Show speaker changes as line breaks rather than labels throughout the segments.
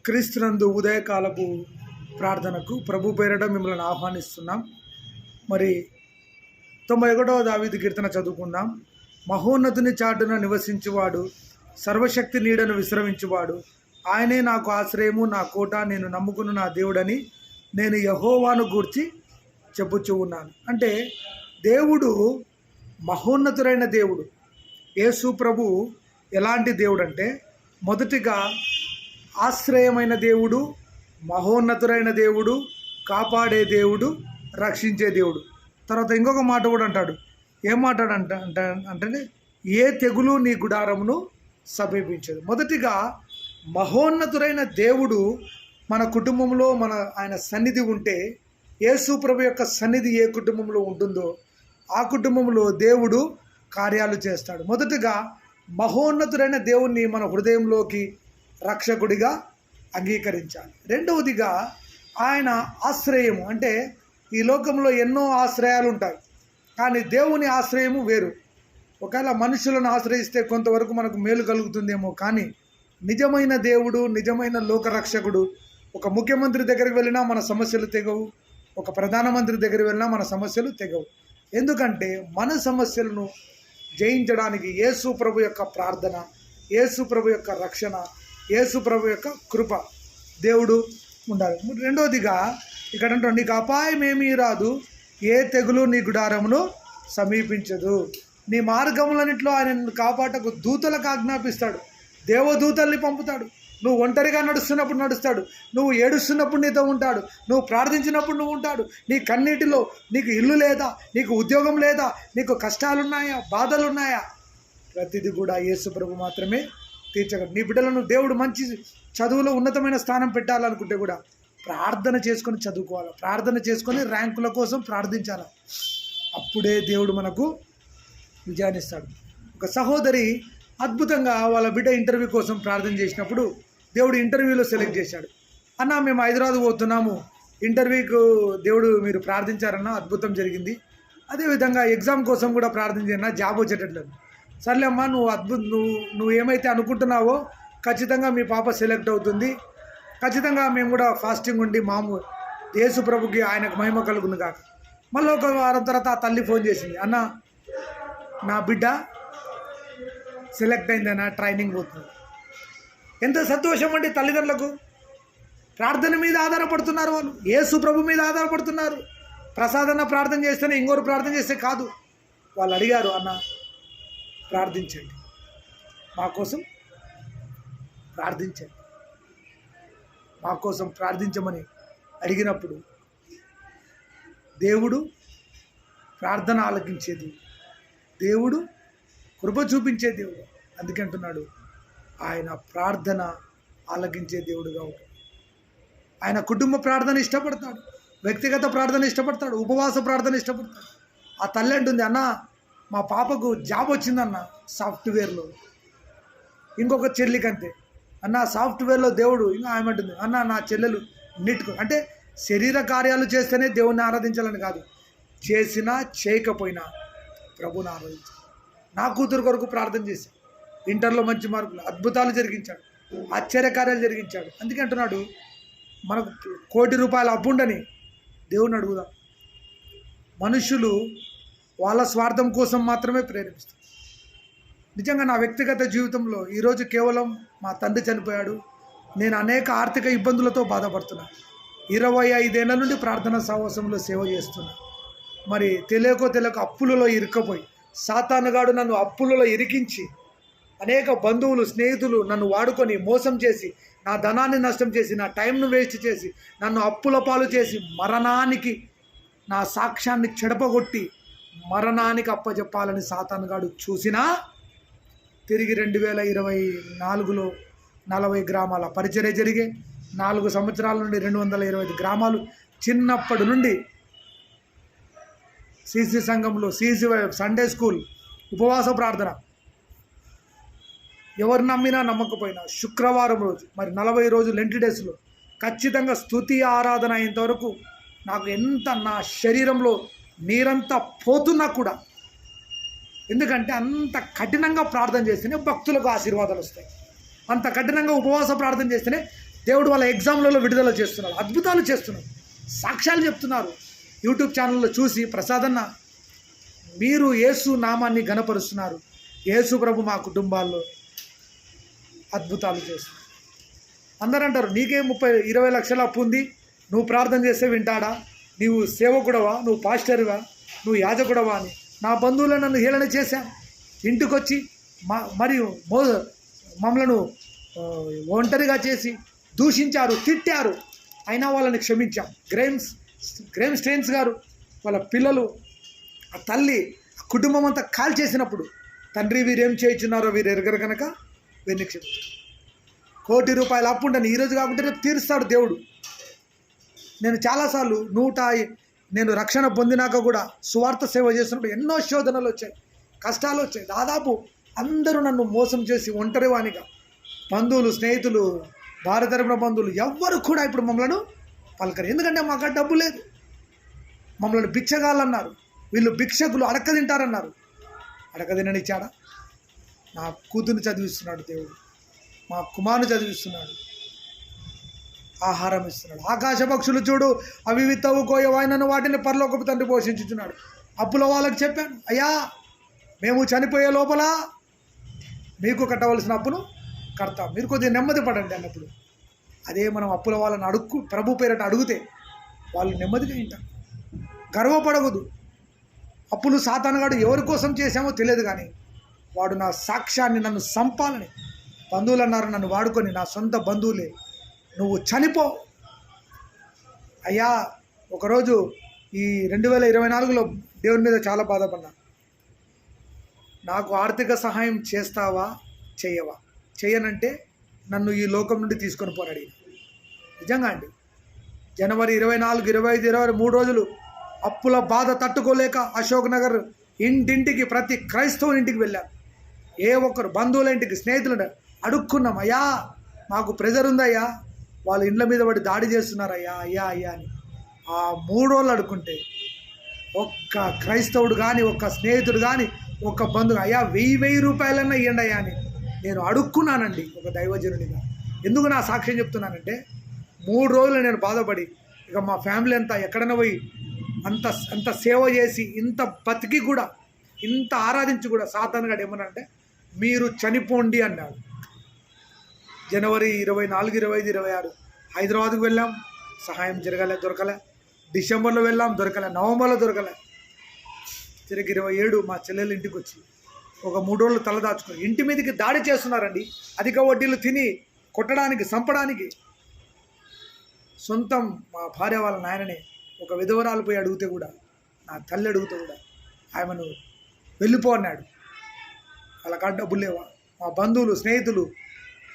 క్రీస్తునందు ఉదయకాలపు ప్రార్థనకు ప్రభు పేరట మిమ్మల్ని ఆహ్వానిస్తున్నాం. మరి 91వ దావీదు కీర్తన చదువుకుందాం. మహోన్నతుని చాటున నివసించువాడు, సర్వశక్తి నీడను విశ్రమించువాడు, ఆయనే నాకు ఆశ్రయము, నా కోట, నేను నమ్ముకున్న నా దేవుడని నేను యెహోవాను గూర్చి చెప్పుచూ ఉన్నాను. అంటే దేవుడు మహోన్నతుడైన దేవుడు. యేసు ప్రభు ఎలాంటి దేవుడు అంటే, మొదటిగా ఆశ్రయమైన దేవుడు, మహోన్నతుడైన దేవుడు, కాపాడే దేవుడు, రక్షించే దేవుడు. తర్వాత ఇంకొక మాట కూడా అంటాడు. ఏం మాట్లాడంట అంటే ఏ తెగులు నీ గుడారమును సమీపించదు. మొదటిగా మహోన్నతుడైన దేవుడు మన కుటుంబంలో ఆయన సన్నిధి ఉంటే, యేసు ప్రభు యొక్క సన్నిధి ఏ కుటుంబంలో ఉంటుందో ఆ కుటుంబంలో దేవుడు కార్యాలు చేస్తాడు. మొదటగా మహోన్నతుడైన దేవుణ్ణి మన హృదయంలోకి రక్షకుడిగా అంగీకరించాలి. రెండవదిగా ఆయన ఆశ్రయము. అంటే ఈ లోకంలో ఎన్నో ఆశ్రయాలు ఉంటాయి, కానీ దేవుని ఆశ్రయము వేరు. ఒకవేళ మనుషులను ఆశ్రయిస్తే కొంతవరకు మనకు మేలు కలుగుతుందేమో, కానీ నిజమైన దేవుడు, నిజమైన లోకరక్షకుడు, ఒక ముఖ్యమంత్రి దగ్గరికి వెళ్ళినా మన సమస్యలు తెగవు, ఒక ప్రధానమంత్రి దగ్గరికి వెళ్ళినా మన సమస్యలు తెగవు. ఎందుకంటే మన సమస్యలను జయించడానికి యేసు ప్రభు యొక్క ప్రార్థన, యేసు ప్రభు యొక్క రక్షణ, యేసు ప్రభు యొక్క కృప దేవుడు ఉండాలి. రెండవదిగా ఇక్కడ అంటే నీకు అపాయం ఏమీ రాదు, ఏ తెగులు నీ గుడారమును సమీపించదు. నీ మార్గములన్నింటిలో ఆయన నిన్ను కాపాటకు దూతలకు ఆజ్ఞాపిస్తాడు, దేవదూతల్ని పంపుతాడు. నువ్వు ఒంటరిగా నడుస్తున్నప్పుడు నడుస్తాడు, నువ్వు ఏడుస్తున్నప్పుడు నీతో ఉంటాడు, నువ్వు ప్రార్థించినప్పుడు నువ్వు ఉంటాడు. నీ కన్నీటిలో నీకు ఇల్లు లేదా, నీకు ఉద్యోగం లేదా, నీకు కష్టాలున్నాయా, బాధలున్నాయా, ప్రతిదీ కూడా యేసు ప్రభు మాత్రమే తీర్చగలడు. నీ బిడ్డలను దేవుడు మంచి చదువులో ఉన్నతమైన స్థానం పెట్టాలనుకుంటే కూడా ప్రార్థన చేసుకొని చదువుకోవాలి, ప్రార్థన చేసుకొని ర్యాంకుల కోసం ప్రార్థించాలి. అప్పుడే దేవుడు మనకు విజయాన్నిస్తాడు. ఒక సహోదరి అద్భుతంగా వాళ్ళ బిడ్డ ఇంటర్వ్యూ కోసం ప్రార్థన చేసినప్పుడు దేవుడు ఇంటర్వ్యూలో సెలెక్ట్ చేశాడు. అన్న, మేము హైదరాబాద్ పోతున్నాము, ఇంటర్వ్యూకు దేవుడు మీరు ప్రార్థించారన్న, అద్భుతం జరిగింది. అదేవిధంగా ఎగ్జామ్ కోసం కూడా ప్రార్థన చేయన్నా, జాబ్ వచ్చేటట్లేదు. సర్లే అమ్మా, నువ్వు ఏమైతే అనుకుంటున్నావో ఖచ్చితంగా మీ పాప సెలెక్ట్ అవుతుంది, ఖచ్చితంగా మేము కూడా ఫాస్టింగ్ ఉండి మామూలు యేసు ప్రభుకి ఆయనకు మహిమ కలుగును కాక. మళ్ళీ ఒక వారం తర్వాత ఆ తల్లి ఫోన్ చేసింది, అన్న నా బిడ్డ సెలెక్ట్ అయిందన్న, ట్రైనింగ్ పోతుంది. ఎంత సంతోషం అండి తల్లిదండ్రులకు. ప్రార్థన మీద ఆధారపడుతున్నారు వాళ్ళు, యేసు ప్రభు మీద ఆధారపడుతున్నారు. ప్రసాదన్న ప్రార్థన చేస్తేనే ఇంకోరు ప్రార్థన చేస్తే కాదు. వాళ్ళు అడిగారు, అన్న ప్రార్థించండి, మా కోసం ప్రార్థించండి, మా కోసం ప్రార్థించమని అడిగినప్పుడు దేవుడు ప్రార్థన ఆలకించేది, దేవుడు కృప చూపించే దేవుడు. అందుకే అంటున్నాడు, ఆయన ప్రార్థన ఆలకించే దేవుడుగా ఉంటాడు. ఆయన కుటుంబ ప్రార్థన ఇష్టపడతాడు, వ్యక్తిగత ప్రార్థన ఇష్టపడతాడు, ఉపవాస ప్రార్థన ఇష్టపడతాడు. ఆ తల్లి అంటుంది, అన్న మా పాపకు జాబ్ వచ్చిందన్న సాఫ్ట్వేర్లో. ఇంకొక చెల్లికి అంతే, అన్న సాఫ్ట్వేర్లో దేవుడు. ఇంకా ఆమె అంటుంది, అన్న నా చెల్లెలు నీట్కు. అంటే శరీర కార్యాలు చేస్తేనే దేవుణ్ణి ఆరాధించాలని కాదు, చేసినా చేయకపోయినా ప్రభుని ఆరాధించాలి. నా కూతురు కొరకు ప్రార్థన చేశాడు, ఇంటర్లో మంచి మార్కులు, అద్భుతాలు జరిగించాడు, ఆశ్చర్యకార్యాలు జరిగించాడు. అందుకే అంటున్నాడు, మనకు 1 కోటి రూపాయల అప్పుండని దేవుణ్ణి అడుగుదాం. మనుషులు వాళ్ళ స్వార్థం కోసం మాత్రమే ప్రేరేపిస్తారు. నిజంగా నా వ్యక్తిగత జీవితంలో ఈరోజు కేవలం మా తండ్రి చనిపోయాడు, నేను అనేక ఆర్థిక ఇబ్బందులతో బాధపడుతున్నాను. 25 ఏళ్ళ నుండి ప్రార్థనా సహవాసంలో సేవ చేస్తున్నా. మరి తెలియక అప్పులలో ఇరుక్కపోయి సాతానుగాడు నన్ను అప్పులలో ఇరికించి, అనేక బంధువులు, స్నేహితులు నన్ను వాడుకొని మోసం చేసి, నా ధనాన్ని నష్టం చేసి, నా టైంను వేస్ట్ చేసి, నన్ను అప్పుల పాలు చేసి, మరణానికి నా సాక్ష్యాన్ని చెడపగొట్టి మరణానికి అప్పచెప్పాలని సాతానుగాడు చూసినా, తిరిగి 2024లో 40 గ్రామాల పరిచర్య జరిగే, 4 సంవత్సరాల నుండి 225 గ్రామాలు. చిన్నప్పటి నుండి సిసి సంఘంలో, సిసి సండే స్కూల్, ఉపవాస ప్రార్థన, ఎవరు నమ్మినా నమ్మకపోయినా శుక్రవారం రోజు, మరి 40 రోజులు లెంట్ డేస్లో ఖచ్చితంగా స్తుతి ఆరాధన అయ్యేంతవరకు నాకు ఎంత నా శరీరంలో నీరంతా పోతున్నా కూడా, ఎందుకంటే అంత కఠినంగా ప్రార్థన చేస్తేనే భక్తులకు ఆశీర్వాదాలు వస్తాయి. అంత కఠినంగా ఉపవాస ప్రార్థన చేస్తేనే దేవుడు వాళ్ళ ఎగ్జామ్లలో విడుదల చేస్తున్నారు, అద్భుతాలు చేస్తున్నారు, సాక్ష్యాలు చెప్తున్నారు. యూట్యూబ్ ఛానల్లో చూసి ప్రసాదన్న మీరు యేసు నామాన్ని ఘనపరుస్తున్నారు, యేసు ప్రభు మా కుటుంబాల్లో అద్భుతాలు చేస్తున్నారు. అందరూ అంటారు నీకే 20 లక్షల అప్పు ఉంది, నువ్వు ప్రార్థన చేస్తే వింటాడా, నీవు సేవకుడవా, నువ్వు పాస్టర్వా, నువ్వు యాజకుడవా అని నా బంధువులను నన్ను హేళన చేశాను. ఇంటికొచ్చి మరియు మమ్మలను ఒంటరిగా చేసి దూషించారు, తిట్టారు, అయినా వాళ్ళని క్షమించాం. గ్రేమ్ స్టెయిన్స్ గారు వాళ్ళ పిల్లలు, ఆ తల్లి, ఆ కుటుంబం అంతా కాల్ చేసినప్పుడు తండ్రి వీరేం చేయించున్నారో వీరు ఎరగరు కనుక వీరిని క్షమించారు. ₹1,00,00,000 అప్పు ఉండని ఈరోజు కాకుంటే రేపు తీరుస్తాడు దేవుడు. నేను చాలాసార్లు నేను రక్షణ పొందినాక కూడా సువార్త సేవ చేస్తున్నప్పుడు ఎన్నో శోధనలు వచ్చాయి, కష్టాలు వచ్చాయి. దాదాపు అందరూ నన్ను మోసం చేసి ఒంటరివానిగా, బంధువులు, స్నేహితులు, భారతరపున బంధువులు ఎవ్వరు కూడా ఇప్పుడు మమ్మల్ని పలకరు. ఎందుకంటే మాకు డబ్బు లేదు, మమ్మల్ని భిక్షగాళ్ళు అన్నారు, వీళ్ళు భిక్షకులు అడక్క తింటారన్నారు. అడక్క తిననిచ్చాడా? నా కూతుర్ని చదివిస్తున్నాడు దేవుడు, మా కుమారుని చదివిస్తున్నాడు, ఆహారం ఇస్తున్నాడు. ఆకాశ పక్షులు చూడు, అవి విత్తవు కోయవు, ఆయనను వాటిని పరలోకపు తండ్రి పోషించుచున్నాడు. అప్పుల వాళ్ళకి చెప్పాను, అయ్యా మేము చనిపోయే లోపల మీకు కట్టవలసిన అప్పును కడతాం, మీరు కొద్దిగా నెమ్మది పడండి అన్నప్పుడు. అదే మనం అప్పుల వాళ్ళని ప్రభు పేరట అడిగితే వాళ్ళు నెమ్మదిగా వింటారు, గర్వపడకూడదు. అప్పులు సాతానుగాడు ఎవరి కోసం చేశామో తెలియదు, కానీ వాడు నా సాక్ష్యాన్ని నన్ను సంపాలని బంధువులు అన్నారు, నన్ను వాడుకొని, నా సొంత బంధువులే, నువ్వు చనిపో అయ్యా. ఒకరోజు ఈ 2024లో దేవుని మీద చాలా బాధపడ్డా. నాకు ఆర్థిక సహాయం చేస్తావా, చెయ్యవా? చెయ్యనంటే నన్ను ఈ లోకం నుండి తీసుకొని పోరాడి. నిజంగా అండి, జనవరి 24, 25, 23 రోజులు అప్పుల బాధ తట్టుకోలేక అశోక్ నగర్ ఇంటింటికి, ప్రతి క్రైస్తవుని ఇంటికి వెళ్ళాం. ఏ ఒక్కరు బంధువుల ఇంటికి, స్నేహితులు అడుక్కున్నాం, అయ్యా మాకు ప్రెజర్ ఉందయ్యా, వాళ్ళ ఇండ్ల మీద పడి దాడి చేస్తున్నారయ్యా, అయ్యా అయ్యా అని. ఆ 3 రోజులు అడుక్కుంటే ఒక్క క్రైస్తవుడు కానీ, ఒక్క స్నేహితుడు కానీ, ఒక్క బంధువు, అయ్యా 1000 రూపాయలన్నా ఇవ్వండి అయ్యా అని నేను అడుక్కున్నానండి ఒక దైవజనుడిగా. ఎందుకు నా సాక్ష్యం చెప్తున్నానంటే 3 రోజులు నేను బాధపడి, ఇక మా ఫ్యామిలీ అంతా ఎక్కడైనా పోయి అంత సేవ చేసి, ఇంత బతికి కూడా, ఇంత ఆరాధించి కూడా సాతానుగాడు ఏమన్నాడంటే మీరు చనిపోండి అన్నాడు. జనవరి 24, 25, 26 హైదరాబాద్కు వెళ్ళాం, సహాయం దొరకలే. డిసెంబర్లో వెళ్ళాం, దొరకలే. నవంబర్లో దొరకలే. తిరిగి 27 మా చెల్లెలు ఇంటికి వచ్చి ఒక 3 రోజులు తల దాచుకొని ఇంటి మీదకి దాడి చేస్తున్నారండి. అధిక వడ్డీలు తిని కొట్టడానికి, చంపడానికి. సొంతం మా భార్య వాళ్ళ నాయననే ఒక విధవరాలు పోయి అడిగితే కూడా, నా తల్లి అడిగితే కూడా ఆమెను వెళ్ళిపో అన్నాడు. వాళ్ళ కాడ డబ్బులు లేవా? మా బంధువులు, స్నేహితులు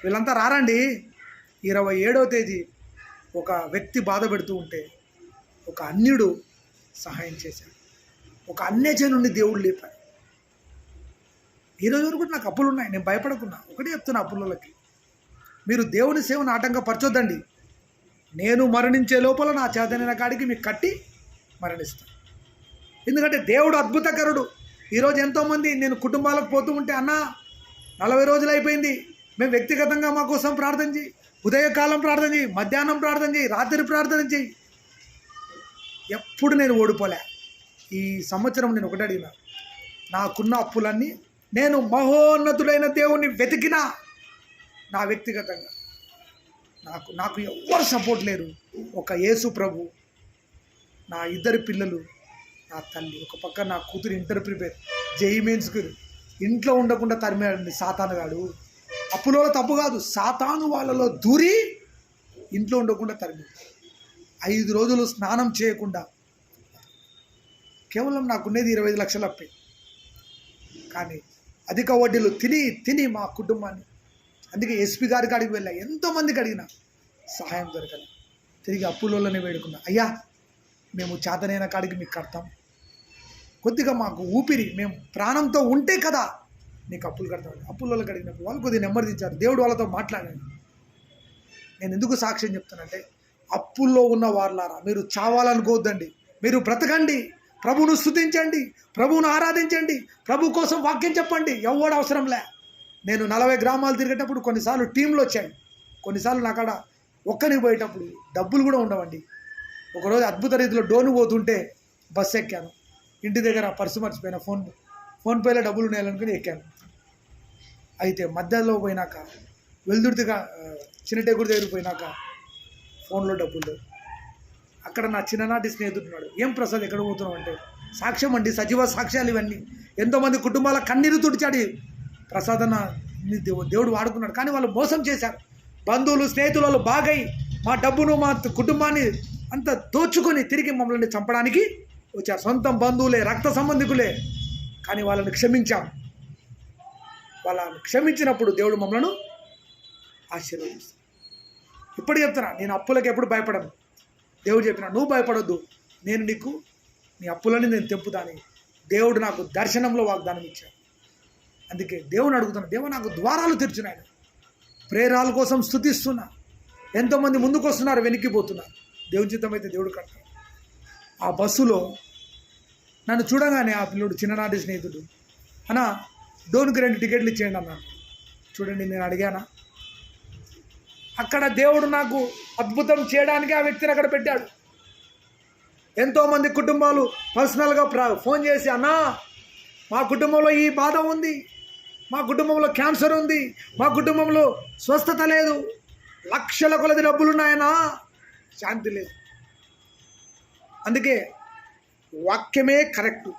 వీళ్ళంతా రారండి. 27వ తేదీ ఒక వ్యక్తి బాధ పెడుతూ ఉంటే ఒక అన్యుడు సహాయం చేశాడు. ఒక అన్యజను నుండి దేవుడు లేపాడు. ఈరోజు వరకు నాకు అప్పులు ఉన్నాయి, నేను భయపడకున్నా. ఒకటే చెప్తున్నా అప్పులకి, మీరు దేవుని సేవను ఆటంకపరచొద్దండి. నేను మరణించే లోపల నా చేతనైన కాడికి మీకు కట్టి మరణిస్తాను. ఎందుకంటే దేవుడు అద్భుతకరుడు. ఈరోజు ఎంతోమంది నేను కుటుంబాలకు పోతూ ఉంటే, అన్న 40 రోజులు అయిపోయింది, మేము వ్యక్తిగతంగా మా కోసం ప్రార్థన చేయి, ఉదయకాలం ప్రార్థన చేయి, మధ్యాహ్నం ప్రార్థన చేయి, రాత్రి ప్రార్థన చేయి. ఎప్పుడు నేను ఓడిపోలే. ఈ సంవత్సరం నేను ఒకటి అడిగిన, నాకున్న అప్పులన్నీ నేను మహోన్నతుడైన దేవుణ్ణి వెతికినా, నా వ్యక్తిగతంగా నాకు ఎవ్వరు సపోర్ట్ లేరు. ఒక యేసు ప్రభు, నా 2 పిల్లలు, నా తల్లి, ఒక పక్క నా కూతురు ఇంటర్ ప్రిపేర్, జేఈ మెయిన్స్కి ఇంట్లో ఉండకుండా తరిమాడండి సాతానుగాడు. అప్పులో తప్పు కాదు, సాతాను వాళ్ళలో దూరి ఇంట్లో ఉండకుండా తరిమాడు. 5 రోజులు స్నానం చేయకుండా, కేవలం నాకున్నది 25 లక్షలు అప్పే, కానీ అధిక వడ్డీలు తిని మా కుటుంబాన్ని. అందుకే ఎస్పీ గారికి అడిగి వెళ్ళా, ఎంతోమందికి అడిగినా సహాయం దొరకలేదు. తిరిగి అప్పులోనే వేడుకున్నా, అయ్యా మేము చేతనైన కాడికి మీకు కడతాం, కొద్దిగా మాకు ఊపిరి, మేము ప్రాణంతో ఉంటే కదా నీకు అప్పులు కడతాం. అప్పులకి అడిగినప్పుడు వాళ్ళు కొద్దిగా నెమ్మదించారు. దేవుడు వాళ్ళతో మాట్లాడాడు. నేను ఎందుకు సాక్ష్యం చెప్తానంటే, అప్పుల్లో ఉన్న వారులారా మీరు చావాలనుకోవద్దండి, మీరు బ్రతకండి, ప్రభువును స్తుతించండి, ప్రభువును ఆరాధించండి, ప్రభు కోసం వాక్యం చెప్పండి. ఎవడు అవసరం లే. నేను 40 గ్రామాలు తిరిగేటప్పుడు కొన్నిసార్లు టీంలు వచ్చాయి, కొన్నిసార్లు నాకాడ ఒక్కరికి పోయేటప్పుడు డబ్బులు కూడా ఉండవండి. ఒకరోజు అద్భుత రీతిలో డోను పోతుంటే బస్సు ఎక్కాను, ఇంటి దగ్గర పర్సు మర్చిపోయిన, ఫోన్పేలో డబ్బులు ఉన్నాయనుకుని ఎక్కాను. అయితే మధ్యలో పోయినాక వెల్దుర్తిగా చిన్నటేగుడి దగ్గర పోయినాక ఫోన్లో డబ్బులు. అక్కడ నా చిన్ననాటి స్నేహితుడున్నాడు, ఏం ప్రసాద్ ఎక్కడ పోతున్నావు అంటే, సాక్ష్యం అండి, సజీవ సాక్ష్యాలు ఇవన్నీ. ఎంతోమంది కుటుంబాల కన్నీరు తుడిచాడు ప్రసాద్ అన్న, దేవుడు వాడుకున్నాడు. కానీ వాళ్ళు మోసం చేశారు. బంధువులు స్నేహితులు వాళ్ళు బాగై మా డబ్బును మా కుటుంబాన్ని అంత దోచుకొని తిరిగి మమ్మల్ని చంపడానికి వచ్చారు. సొంత బంధువులే, రక్త సంబంధికులే. కానీ వాళ్ళని క్షమించాం. వాళ్ళని క్షమించినప్పుడు దేవుడు మమ్మల్ని ఆశీర్వదిస్తాడు. ఇప్పుడు చెప్తున్నా, నేను అప్పులకు ఎప్పుడు భయపడను. దేవుడు చెప్పిన, నువ్వు భయపడొద్దు, నేను నీకు నీ అప్పులని నేను తెంపుతాను. దేవుడు నాకు దర్శనంలో వాగ్దానం ఇచ్చాడు. అందుకే దేవుని అడుగుతున్నా, దేవ నాకు ద్వారాలు తెరిచినాడు. ప్రేరాల కోసం స్తుతిస్తున్నా. ఎంతోమంది ముందుకు వస్తున్నారు, వెనక్కిపోతున్నారు. దేవుని చిత్తం అయితే దేవుడు కడతాడు. ఆ బస్సులో నన్ను చూడగానే ఆ పిల్లడు, చిన్ననాటి స్నేహితుడు, అన్నా డోన్కి 2 టికెట్లు ఇచ్చేయండి అన్నాడు. చూడండి, నేను అడిగానా? అక్కడ దేవుడు నాకు అద్భుతం చేయడానికి ఆ వ్యక్తిని అక్కడ పెట్టాడు. ఎంతోమంది కుటుంబాలు పర్సనల్గా ఫోన్ చేసి, అన్నా మా కుటుంబంలో ఈ బాధ ఉంది, మా కుటుంబంలో క్యాన్సర్ ఉంది, మా కుటుంబంలో స్వస్థత లేదు, లక్షల కొలది డబ్బులు ఉన్నాయన్నా, శాంతి లేదు. అందుకే వాక్యమే కరెక్టు.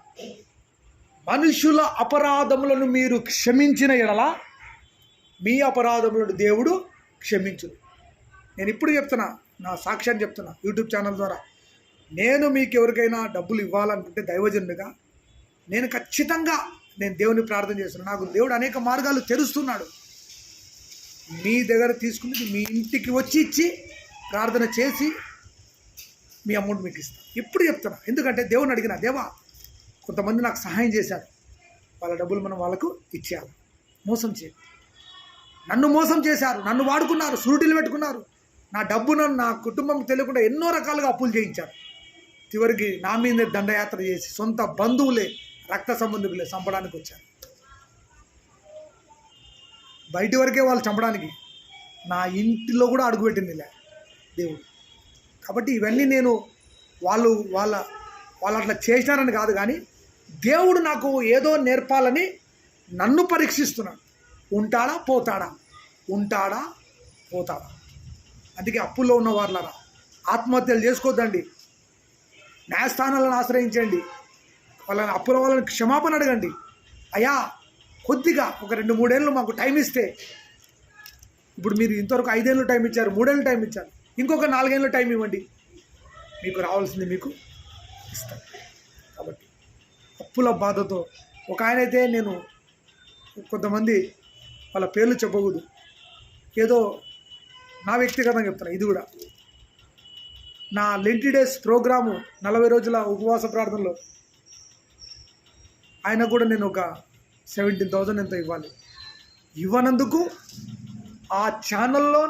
మనుషుల అపరాధములను మీరు క్షమించిన ఎడల మీ అపరాధములను దేవుడు క్షమించును. నేను ఇప్పుడు చెప్తున్నా, నా సాక్ష్యాన్ని చెప్తున్నా యూట్యూబ్ ఛానల్ ద్వారా. నేను మీకు ఎవరికైనా డబ్బులు ఇవ్వాలనుకుంటే దైవజనుడిగా నేను ఖచ్చితంగా దేవుని ప్రార్థన చేస్తున్నాను. నాకు దేవుడు అనేక మార్గాలు తెరుస్తున్నాడు. మీ దగ్గర తీసుకుని మీ ఇంటికి వచ్చి ఇచ్చి ప్రార్థన చేసి మీ అమౌంట్ మీకు ఇస్తాను. ఇప్పుడు చెప్తున్నా, ఎందుకంటే దేవుని అడిగిన, దేవా కొంతమంది నాకు సహాయం చేశారు, వాళ్ళ డబ్బులు మనం వాళ్ళకు ఇచ్చేయాలి. మోసం చేయాలి. నన్ను మోసం చేశారు, నన్ను వాడుకున్నారు, సురుటీలు పెట్టుకున్నారు. నా డబ్బును నా కుటుంబం తెలియకుండా ఎన్నో రకాలుగా అప్పులు చేయించారు. చివరికి నా మీద దండయాత్ర చేసి సొంత బంధువులే, రక్త సంబంధికులే చంపడానికి వచ్చారు. బయటి వరకే వాళ్ళు చంపడానికి, నా ఇంటిలో కూడా అడుగుపెట్టిందిలే దేవుడు. కాబట్టి ఇవన్నీ నేను వాళ్ళు అట్లా చేసినారని కాదు, కానీ దేవుడు నాకు ఏదో నేర్పాలని నన్ను పరీక్షిస్తున్నాడు. ఉంటాడా పోతాడా, ఉంటాడా పోతాడా. అందుకే అప్పుల్లో ఉన్న వాళ్ళరా ఆత్మహత్యలు చేసుకోవద్దండి. న్యాయస్థానాలను ఆశ్రయించండి. వాళ్ళని క్షమాపణ అడగండి. అయ్యా కొద్దిగా ఒక 2-3 ఏళ్ళు మాకు టైం ఇస్తే, ఇప్పుడు మీరు ఇంతవరకు 5 ఏళ్ళు టైం ఇచ్చారు, 3 ఏళ్ళు టైం ఇచ్చారు, ఇంకొక 4 ఏళ్ళు టైం ఇవ్వండి, మీకు రావాల్సింది మీకు ఇస్తాను. కాబట్టి అప్పుల బాధతో ఒక ఆయన అయితే, నేను కొంతమంది వాళ్ళ పేర్లు చెప్పకూడదు, ఏదో నా వ్యక్తిగతంగా చెప్తాను. ఇది కూడా నా లెంటి డేస్ ప్రోగ్రాము 40 రోజుల ఉపవాస ప్రార్థనలో ఆయన కూడా నేను ఒక 17,000 ఎంత ఇవ్వాలి. ఇవ్వనందుకు ఆ ఛానల్లో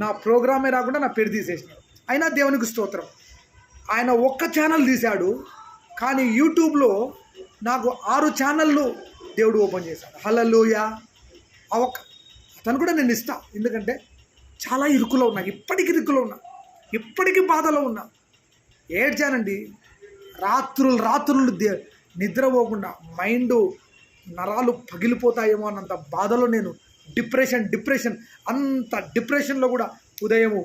నా ప్రోగ్రామే రాకుండా నా పేరు తీసేసినాడు. అయినా దేవునికి స్తోత్రం. ఆయన ఒక్క ఛానల్ తీశాడు, కానీ యూట్యూబ్లో నాకు 6 ఛానళ్ళు దేవుడు ఓపెన్ చేశాడు. హల్లెలూయా. అతను కూడా నేను ఇస్తా. ఎందుకంటే చాలా ఇరుకులో ఉన్నా, ఇప్పటికీ ఇరుకులో ఉన్నా, ఇప్పటికీ బాధలో ఉన్నా. ఏడ్చానండి, రాత్రులు నిద్రపోకుండా, మైండ్ నరాలు పగిలిపోతాయేమో అన్నంత బాధలో నేను డిప్రెషన్ అంత డిప్రెషన్లో కూడా ఉదయము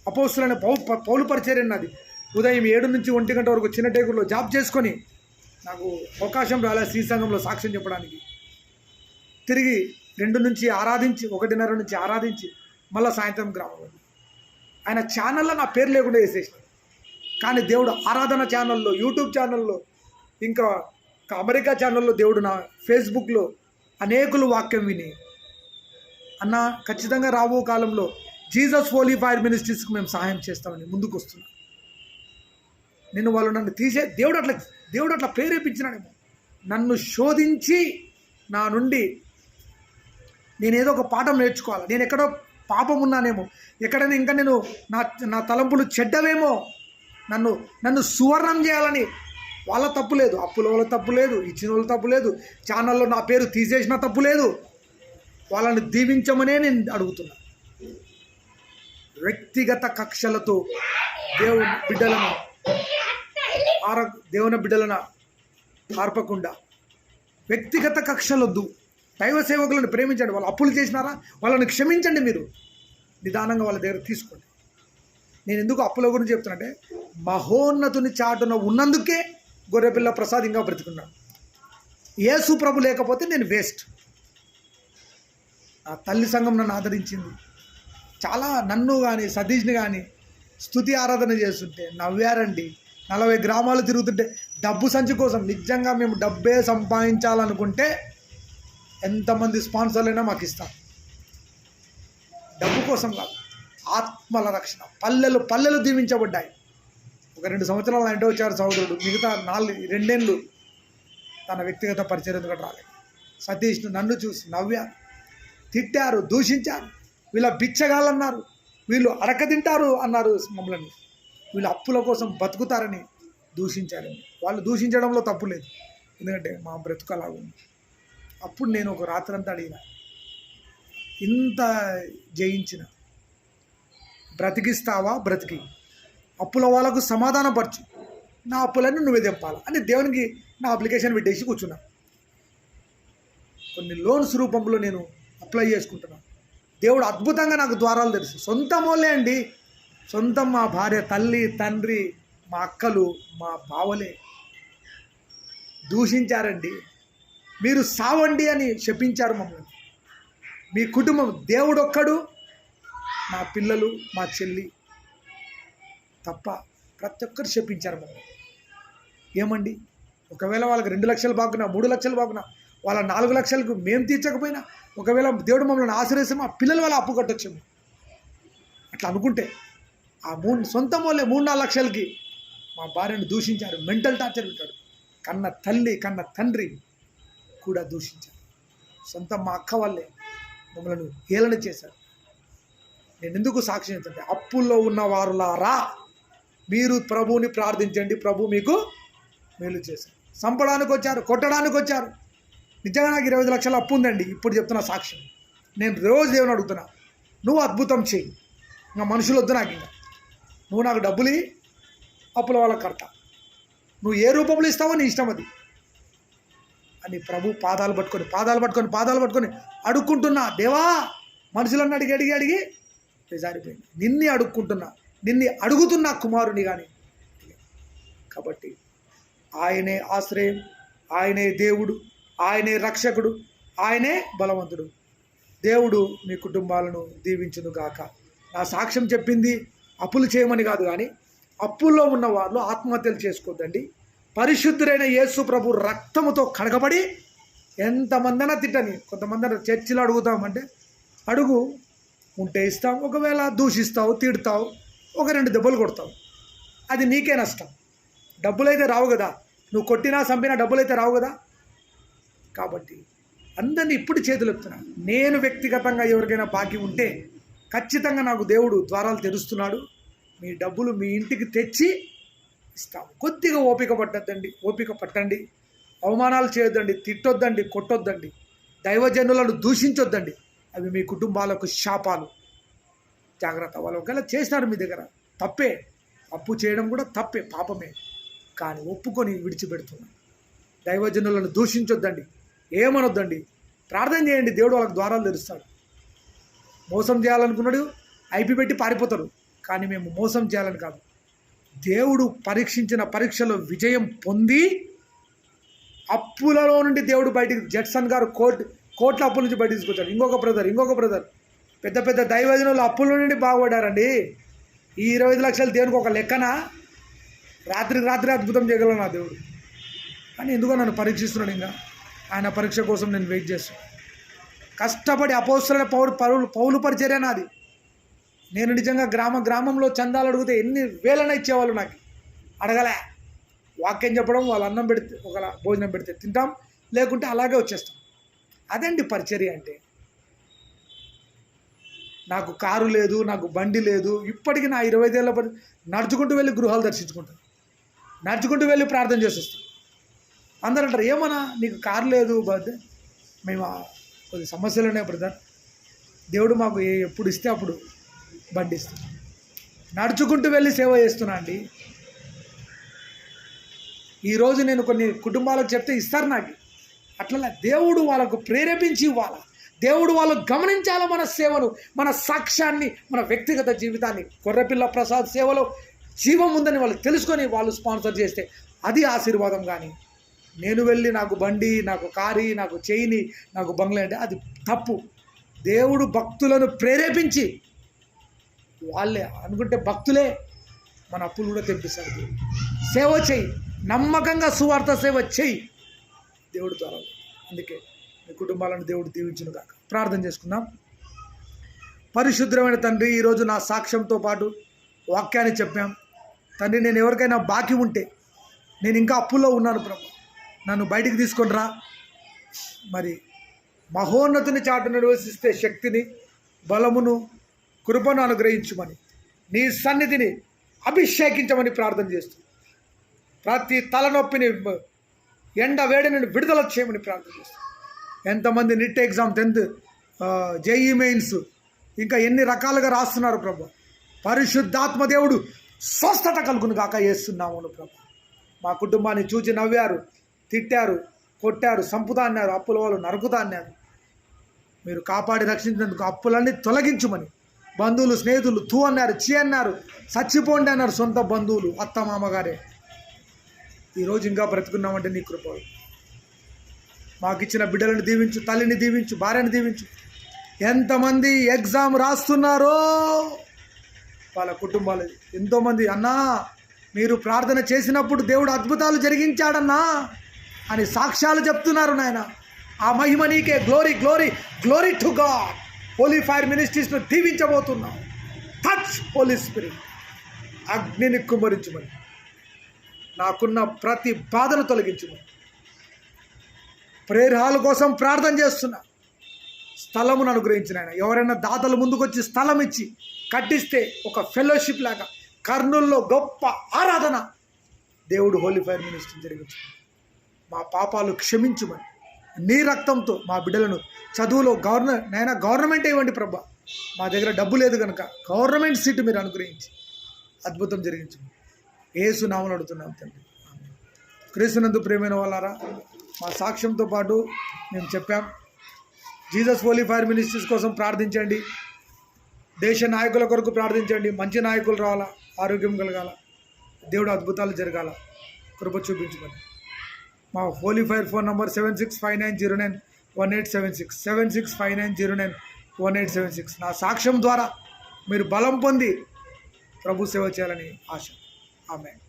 అపోస్తులైన పౌలు పరిచర్య నాది. ఉదయం 7 నుంచి 1 గంట వరకు చిన్న టేకుల్లో జాబ్ చేసుకొని నాకు అవకాశం రాలే శ్రీ సంఘంలో సాక్ష్యం చెప్పడానికి. తిరిగి 2 నుంచి ఆరాధించి, 1:30 నుంచి ఆరాధించి మళ్ళీ సాయంత్రం గ్రామంలో ఆయన ఛానల్లో నా పేరు లేకుండా వేసేసినాడు. కానీ దేవుడు ఆరాధన ఛానల్లో, యూట్యూబ్ ఛానల్లో, ఇంకా అమెరికా ఛానల్లో, దేవుడు నా ఫేస్బుక్లో అనేకులు వాక్యం విని, అన్న ఖచ్చితంగా రాబో కాలంలో జీసస్ హోలీ ఫైర్ మినిస్ట్రీస్కి మేము సహాయం చేస్తామని ముందుకు వస్తున్నాం. నేను వాళ్ళు నన్ను దేవుడు అట్లా ప్రేరేపించినాడేమో. నన్ను శోధించి నా నుండి నేనేదో ఒక పాఠం నేర్చుకోవాలి. నేను ఎక్కడో పాపం ఉన్నానేమో, ఎక్కడైనా ఇంకా నేను నా తలంపులు చెడ్డవేమో, నన్ను సువర్ణం చేయాలని. వాళ్ళ తప్పు లేదు, అప్పుల వాళ్ళ తప్పు లేదు, ఇచ్చిన వాళ్ళ తప్పు లేదు, ఛానల్లో నా పేరు తీసేసిన తప్పు లేదు. వాళ్ళని దీవించమనే నేను అడుగుతున్నా. వ్యక్తిగత కక్షలతో దేవుని బిడ్డలను ఆర్పకుండా వ్యక్తిగత కక్షలొద్దు. దైవ సేవకులను ప్రేమించండి. వాళ్ళు అప్పులు చేసినారా, వాళ్ళని క్షమించండి. మీరు నిదానంగా వాళ్ళ దగ్గర తీసుకోండి. నేను ఎందుకు అప్పుల గురించి చెప్తున్నా అంటే, మహోన్నతుని చాటున ఉన్నందుకే గొర్రెపిల్ల ప్రసాద్ ఇంకా బ్రతికున్నాడు. యేసు ప్రభు లేకపోతే నేను వేస్ట్. ఆ తల్లి సంఘం నన్ను ఆదరించింది. చాలా నన్ను కానీ సతీష్ని కానీ స్తుతి ఆరాధన చేస్తుంటే నవ్వారండి. 40 గ్రామాలు తిరుగుతుంటే డబ్బు సంచి కోసం, నిజంగా మేము డబ్బే సంపాదించాలనుకుంటే ఎంతమంది స్పాన్సర్లైనా మాకు ఇస్తారు. డబ్బు కోసం కాదు, ఆత్మల రక్షణ. పల్లెలు దీవించబడ్డాయి. ఒక 2 సంవత్సరాలు అంటే వచ్చారు సహోదరుడు. మిగతా 2 ఏళ్ళు తన వ్యక్తిగత పరిచయం ఎందుకంటే రాలేదు. సతీష్ను నన్ను చూసి నవ్వారు, తిట్టారు, దూషించారు. వీళ్ళ బిచ్చగాళ్ళన్నారు, వీళ్ళు అరక తింటారు అన్నారు మమ్మల్ని. వీళ్ళు అప్పుల కోసం బతుకుతారని దూషించారని. వాళ్ళు దూషించడంలో తప్పు లేదు, ఎందుకంటే మా బ్రతుకు అలా ఉంది. అప్పుడు నేను ఒక రాత్రంతా అడిగిన, ఇంత జయించిన బ్రతికిస్తావా? బ్రతికి అప్పుల వాళ్ళకు సమాధానపరచు, నా అప్పులన్నీ నువ్వే తెంపాలి అని దేవునికి నా అప్లికేషన్ పెట్టేసి కూర్చున్నా. కొన్ని లోన్స్ రూపంలో నేను అప్లై చేసుకుంటున్నాను. దేవుడు అద్భుతంగా నాకు ద్వారాలు తెలుసు. సొంతం వాళ్ళే అండి, సొంతం మా భార్య, తల్లి, తండ్రి, మా అక్కలు, మా బావలే దూషించారండి. మీరు సావండి అని శపించారు మమ్మల్ని. మీ కుటుంబం, దేవుడు ఒక్కడు, మా పిల్లలు, మా చెల్లి తప్ప ప్రతి ఒక్కరు శపించారు మమ్మల్ని. ఏమండి, ఒకవేళ వాళ్ళకి 2 లక్షలు బాగున్నా, 3 లక్షలు బాగున్నా, వాళ్ళ 4 లక్షలకు మేము తీర్చకపోయినా, ఒకవేళ దేవుడు మమ్మల్ని ఆశ్రయిస్తే మా పిల్లలు వాళ్ళ అప్పు కట్టొచ్చాము. అట్లా అనుకుంటే ఆ సొంతం వాళ్ళే 3-4 లక్షలకి మా భార్యను దూషించారు, మెంటల్ టార్చర్ పెట్టాడు. కన్న తల్లి, కన్న తండ్రి కూడా దూషించారు. సొంతం మా అక్క వాళ్ళే మమ్మల్ని హేళన చేశారు. నేను ఎందుకు సాక్ష్యం చెప్తుంటే, అప్పుల్లో ఉన్న వారులారా మీరు ప్రభువుని ప్రార్థించండి, ప్రభు మీకు మేలు చేశారు. చంపడానికి వచ్చారు, కొట్టడానికి వచ్చారు. నిజంగా నాకు 25 లక్షల అప్పు ఉందండి. ఇప్పుడు చెప్తున్నా సాక్ష్యం. నేను రోజు దేవుని అడుగుతున్నా, నువ్వు అద్భుతం చేయి, ఇంకా మనుషులు వద్దు నాకు, ఇంకా నువ్వు నాకు డబ్బులు ఇ, అప్పుల వాళ్ళకి కడతా, నువ్వు ఏ రూపంలో ఇస్తావో నీ ఇష్టం అది అని ప్రభు పాదాలు పట్టుకొని అడుక్కుంటున్నా. దేవా, మనుషులను అడిగి జారిపోయింది. నిన్ను అడుగుతున్నా కుమారుని కానీ. కాబట్టి ఆయనే ఆశ్రయం, ఆయనే దేవుడు, ఆయనే రక్షకుడు, ఆయనే బలవంతుడు. దేవుడు మీ కుటుంబాలను దీవించును గాక. నా సాక్ష్యం చెప్పింది అప్పులు చేయమని కాదు, కానీ అప్పుల్లో ఉన్న వాళ్ళు ఆత్మహత్యలు చేసుకోవద్దండి. పరిశుద్ధుడైన యేసు ప్రభు రక్తముతో కడగబడి, ఎంతమందైనా తిట్టని, కొంతమంది చర్చిలో అడుగుతామంటే అడుగు, ఉంటే ఇస్తాం, ఒకవేళ దూషిస్తావు, తిడతావు, 1-2 దెబ్బలు కొడతావు, అది నీకే నష్టం. డబ్బులైతే రావు కదా, నువ్వు కొట్టినా చంపినా డబ్బులైతే రావు కదా. కాబట్టి అందరినీ ఇప్పుడు చేతులు ఎత్తున్నా. నేను వ్యక్తిగతంగా ఎవరికైనా బాకీ ఉంటే ఖచ్చితంగా నాకు దేవుడు ద్వారాలు తెరుస్తున్నాడు. మీ డబ్బులు మీ ఇంటికి తెచ్చి ఇస్తాము. కొద్దిగా ఓపిక పట్టండి. అవమానాలు చేయొద్దండి, తిట్టొద్దండి, కొట్టొద్దండి, దైవజనులను దూషించొద్దండి. అవి మీ కుటుంబాలకు శాపాలు. జాగ్రత్త. వాళ్ళు ఒకవేళ చేసినారు మీ దగ్గర, తప్పే. అప్పు చేయడం కూడా తప్పే, పాపమే. కానీ ఒప్పుకొని విడిచిపెడుతున్నాను. దైవజనులను దూషించొద్దండి, ఏమనొద్దండి. ప్రార్థన చేయండి, దేవుడు వాళ్ళకి ద్వారాలు తెరుస్తాడు. మోసం చేయాలనుకున్నాడు ఐపీ పెట్టి పారిపోతారు, కానీ మేము మోసం చేయాలని కాదు. దేవుడు పరీక్షించిన పరీక్షలో విజయం పొంది అప్పులలో నుండి దేవుడు బయటికి, జడ్సన్ గారు కోట్ల అప్పుల నుంచి బయట తీసుకొచ్చాడు. ఇంకొక బ్రదర్ పెద్ద దైవజనులు అప్పుల నుండి బాగుపడ్డారండి. ఈ 25 లక్షలు దేవునికి ఒక లెక్కన? రాత్రి అద్భుతం చేయగలను నా దేవుడు. కానీ ఎందుకో నన్ను పరీక్షిస్తున్నాడు. ఇంకా ఆయన పరీక్ష కోసం నేను వెయిట్ చేస్తున్నాను. కష్టపడి అపోస్తలుడైన పౌలు పరిచర్య నాది. నేను నిజంగా గ్రామంలో చందాలు అడిగితే ఎన్ని వేలైనా ఇచ్చేవాళ్ళు. నాకు అడగలే. వాక్యం చెప్పడం, వాళ్ళు అన్నం పెడితే, ఒక భోజనం పెడితే తింటాం, లేకుంటే అలాగే వచ్చేస్తాం. అదండి పరిచర్య అంటే. నాకు కారు లేదు, నాకు బండి లేదు. ఇప్పటికీ నా 25 ఏళ్ళ నడుచుకుంటూ వెళ్ళి గృహాలు దర్శించుకుంటాను, నడుచుకుంటూ వెళ్ళి ప్రార్థన చేసి వస్తాను. అందరూ అంటారు, ఏమన్నా నీకు కారు లేదు? మేము కొద్ది సమస్యలు ఉన్నాయి బ్రదర్, దేవుడు మాకు ఎప్పుడు ఇస్తే అప్పుడు బండి ఇస్తాం. నడుచుకుంటూ వెళ్ళి సేవ చేస్తున్నా అండి. ఈరోజు నేను కొన్ని కుటుంబాలకు చెప్తే ఇస్తారు నాకు. అట్లా దేవుడు వాళ్ళకు ప్రేరేపించి ఇవ్వాలి. దేవుడు వాళ్ళు గమనించాలి మన సేవను, మన సాక్ష్యాన్ని, మన వ్యక్తిగత జీవితాన్ని. గొర్రెపిల్ల ప్రసాద్ సేవలో జీవం ఉందని వాళ్ళు తెలుసుకొని వాళ్ళు స్పాన్సర్ చేస్తే అది ఆశీర్వాదం. కానీ నేను వెళ్ళి నాకు బండి, నాకు కారీ, నాకు చైని, నాకు బంగ్లా అంటే అది తప్పు. దేవుడు భక్తులను ప్రేరేపించి వాళ్ళే అనుకుంటే భక్తులే మన అప్పులు కూడా తెప్పిస్తారు. సేవ చేయి, నమ్మకంగా సువార్త సేవ చేయి, దేవుడు ద్వారా. అందుకే మీ కుటుంబాలను దేవుడు దీవించును గాక. ప్రార్థన చేసుకుందాం. పరిశుద్ధమైన తండ్రి, ఈరోజు నా సాక్ష్యంతో పాటు వాక్యాన్ని చెప్పాం తండ్రి. నేను ఎవరికైనా బాకీ ఉంటే, నేను ఇంకా అప్పుల్లో ఉన్నాను ప్రభు, నన్ను బయటికి తీసుకొని రా. మరి మహోన్నతుని చాటును నివసిస్తే శక్తిని, బలమును, కృపను అనుగ్రహించమని, నీ సన్నిధిని అభిషేకించమని ప్రార్థన చేస్తూ, ప్రతి తలనొప్పిని, ఎండ వేడిని విడుదల చేయమని ప్రార్థన చేస్తూ, ఎంతమంది neat exam, 10th JEE mains, ఇంకా ఎన్ని రకాలుగా రాస్తున్నారు ప్రభు. పరిశుద్ధాత్మ దేవుడు స్వస్థత కలుగును గాక చేస్తున్నాము ప్రభు. మా కుటుంబాన్ని చూచి నవ్వారు, తిట్టారు, కొట్టారు, సంపుతా అన్నారు, అప్పుల వాళ్ళు నరుకుతా అన్నారు. మీరు కాపాడి రక్షించినందుకు అప్పులన్నీ తొలగించుమని, బంధువులు, స్నేహితులు తూ అన్నారు, చీ అన్నారు, చచ్చిపోండి అన్నారు, సొంత బంధువులు, అత్త మామగారే. ఈరోజు ఇంకా బ్రతుకున్నామంటే నీ కృప. మాకిచ్చిన బిడ్డలను దీవించు, తల్లిని దీవించు, భార్యని దీవించు. ఎంతమంది ఎగ్జామ్ రాస్తున్నారో వాళ్ళ కుటుంబాలు, ఎంతోమంది అన్నా మీరు ప్రార్థన చేసినప్పుడు దేవుడు అద్భుతాలు జరిగించాడన్నా అని సాక్ష్యాలు చెప్తున్నారు నాయన. ఆ మహిమ నీకే. Glory, glory, glory to God. Holy fire మినిస్ట్రీస్ను దీవించబోతున్నాం. టచ్ హోలీ స్పిరిట్, అగ్నిని కుమ్మరించమని, నాకున్న ప్రతి బాధను తొలగించమని. ప్రేయర్ హాల్ కోసం ప్రార్థన చేస్తున్నా. స్థలమును అనుగ్రహించిన ఆయన. ఎవరైనా దాతలు ముందుకొచ్చి స్థలం ఇచ్చి కట్టిస్తే ఒక ఫెలోషిప్ లాగా కర్నూలులో గొప్ప ఆరాధన దేవుడు హోలీ ఫైర్ మినిస్ట్రీ జరిగించు. మా పాపాలు క్షమించుమని, నీ రక్తంతో మా బిడ్డలను చదువులో గవర్నమెంట్ ఇవ్వండి ప్రభా. మా దగ్గర డబ్బు లేదు కనుక గవర్నమెంట్ సీటు మీరు అనుగ్రహించి అద్భుతం జరిగించమని యేసు నామములో అడుగుతున్నాం తండ్రి. క్రీస్తునందు ప్రియమైన వాళ్ళారా, మా సాక్ష్యంతో పాటు మేము చెప్పాం. జీసస్ హోలీ ఫైర్ మినిస్ట్రీస్ కోసం ప్రార్థించండి. దేశ నాయకుల కొరకు ప్రార్థించండి. మంచి నాయకులు రావాలా, ఆరోగ్యం కలగాల, దేవుడు అద్భుతాలు జరగాల, కృప చూపించమని. మా హోలీ ఫైర్ ఫోన్ నంబర్ 7659091876, 7659091876. నా సాక్ష్యం ద్వారా మీరు బలం పొంది ప్రభు సేవ చేయాలని ఆశ. ఆమేన్.